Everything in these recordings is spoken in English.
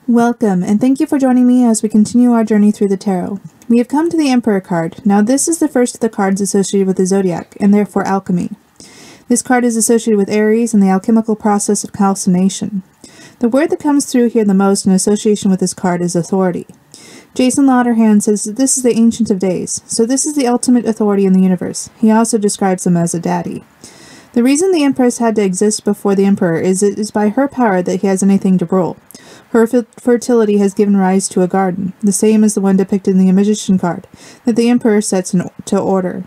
Welcome, and thank you for joining me as we continue our journey through the tarot. We have come to the Emperor card. Now this is the first of the cards associated with the zodiac, and therefore alchemy. This card is associated with Aries and the alchemical process of calcination. The word that comes through here the most in association with this card is authority. Jason Lauderhand says that this is the Ancient of Days, so this is the ultimate authority in the universe. He also describes him as a daddy. The reason the Empress had to exist before the Emperor is it is by her power that he has anything to rule. Her fertility has given rise to a garden, the same as the one depicted in the Magician card, that the Emperor sets into order.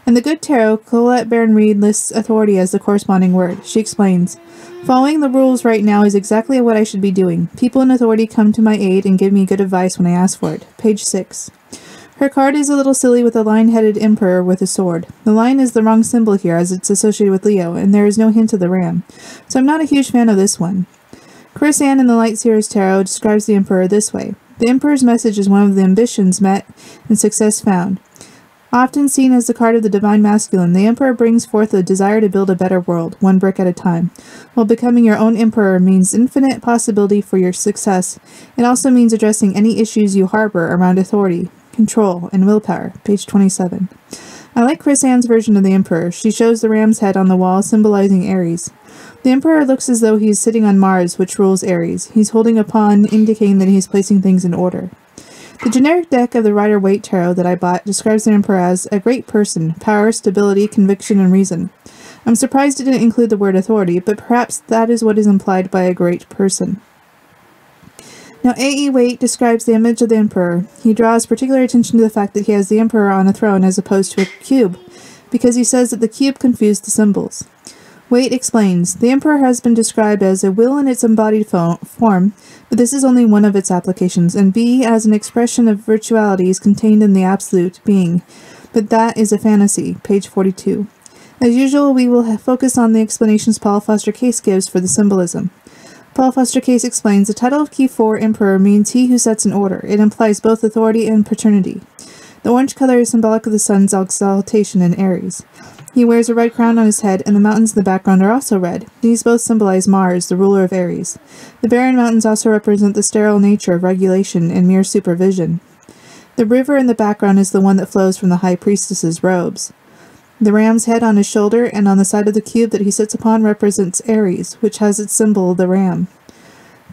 In the Good Tarot, Colette Baron-Reid lists authority as the corresponding word. She explains, "Following the rules right now is exactly what I should be doing. People in authority come to my aid and give me good advice when I ask for it." Page 6. Her card is a little silly with a lion-headed emperor with a sword. The lion is the wrong symbol here as it's associated with Leo, and there is no hint of the ram. So I'm not a huge fan of this one. Chris Ann in the Light Seers Tarot describes the Emperor this way. The Emperor's message is one of the ambitions met and success found. Often seen as the card of the Divine Masculine, the Emperor brings forth a desire to build a better world, one brick at a time. While becoming your own Emperor means infinite possibility for your success, it also means addressing any issues you harbor around authority, control, and willpower. Page 27. I like Chris Ann's version of the Emperor. She shows the ram's head on the wall, symbolizing Aries. The Emperor looks as though he's sitting on Mars, which rules Aries. He's holding a pawn, indicating that he's placing things in order. The generic deck of the Rider-Waite Tarot that I bought describes the Emperor as a great person, power, stability, conviction, and reason. I'm surprised it didn't include the word authority, but perhaps that is what is implied by a great person. Now, A.E. Waite describes the image of the Emperor. He draws particular attention to the fact that he has the Emperor on a throne as opposed to a cube, because he says that the cube confused the symbols. Waite explains, the Emperor has been described as a will in its embodied form, but this is only one of its applications, and B as an expression of virtualities contained in the absolute being, but that is a fantasy. Page 42. As usual, we will focus on the explanations Paul Foster Case gives for the symbolism. Paul Foster Case explains, the title of Key 4 Emperor means he who sets an order. It implies both authority and paternity. The orange color is symbolic of the sun's exaltation in Aries. He wears a red crown on his head, and the mountains in the background are also red. These both symbolize Mars, the ruler of Aries. The barren mountains also represent the sterile nature of regulation and mere supervision. The river in the background is the one that flows from the high priestess's robes. The ram's head on his shoulder and on the side of the cube that he sits upon represents Aries, which has its symbol, the ram.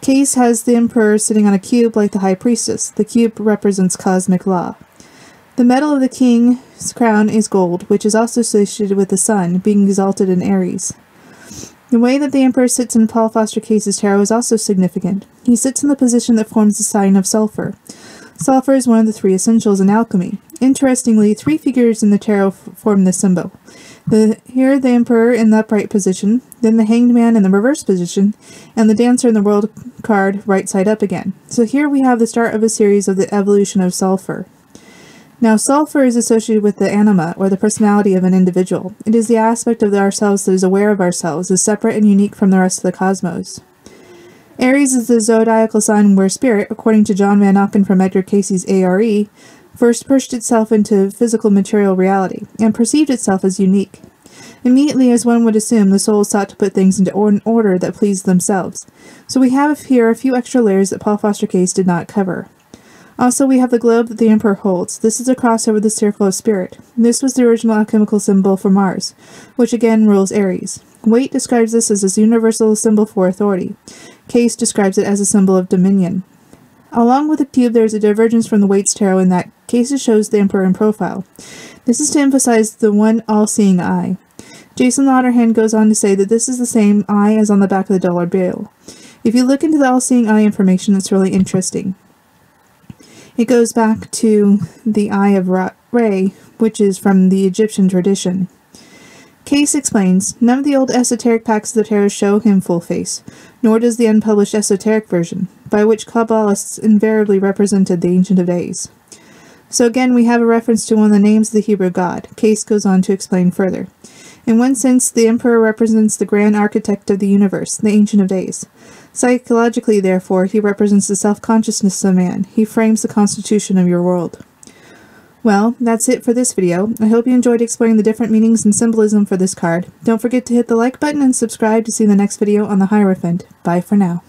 Case has the Emperor sitting on a cube like the high priestess. The cube represents cosmic law. The metal of the king's crown is gold, which is also associated with the sun, being exalted in Aries. The way that the Emperor sits in Paul Foster Case's tarot is also significant. He sits in the position that forms the sign of sulfur. Sulfur is one of the 3 essentials in alchemy. Interestingly, 3 figures in the tarot form this symbol. Here the Emperor in the upright position, then the Hanged Man in the reverse position, and the Dancer in the World card right side up again. So here we have the start of a series of the evolution of sulfur. Now, sulfur is associated with the anima, or the personality of an individual. It is the aspect of ourselves that is aware of ourselves, is separate and unique from the rest of the cosmos. Aries is the zodiacal sign where spirit, according to John Van Auken from Edgar Cayce's ARE, first pushed itself into physical material reality, and perceived itself as unique. Immediately, as one would assume, the soul sought to put things into an order that pleased themselves. So we have here a few extra layers that Paul Foster Case did not cover. Also, we have the globe that the Emperor holds. This is a cross over the circle of spirit. This was the original alchemical symbol for Mars, which again rules Aries. Waite describes this as a universal symbol for authority. Case describes it as a symbol of dominion. Along with the cube, there is a divergence from the Waite's tarot in that Case shows the Emperor in profile. This is to emphasize the one all-seeing eye. Jason Lauderhand goes on to say that this is the same eye as on the back of the dollar bill. If you look into the all-seeing eye information, it's really interesting. It goes back to the Eye of Re, which is from the Egyptian tradition. Case explains, none of the old esoteric packs of the tarot show him full face, nor does the unpublished esoteric version, by which Kabbalists invariably represented the Ancient of Days. So again, we have a reference to one of the names of the Hebrew god. Case goes on to explain further. In one sense, the Emperor represents the grand architect of the universe, the Ancient of Days. Psychologically, therefore, he represents the self-consciousness of man. He frames the constitution of your world. Well, that's it for this video. I hope you enjoyed exploring the different meanings and symbolism for this card. Don't forget to hit the like button and subscribe to see the next video on the Hierophant. Bye for now.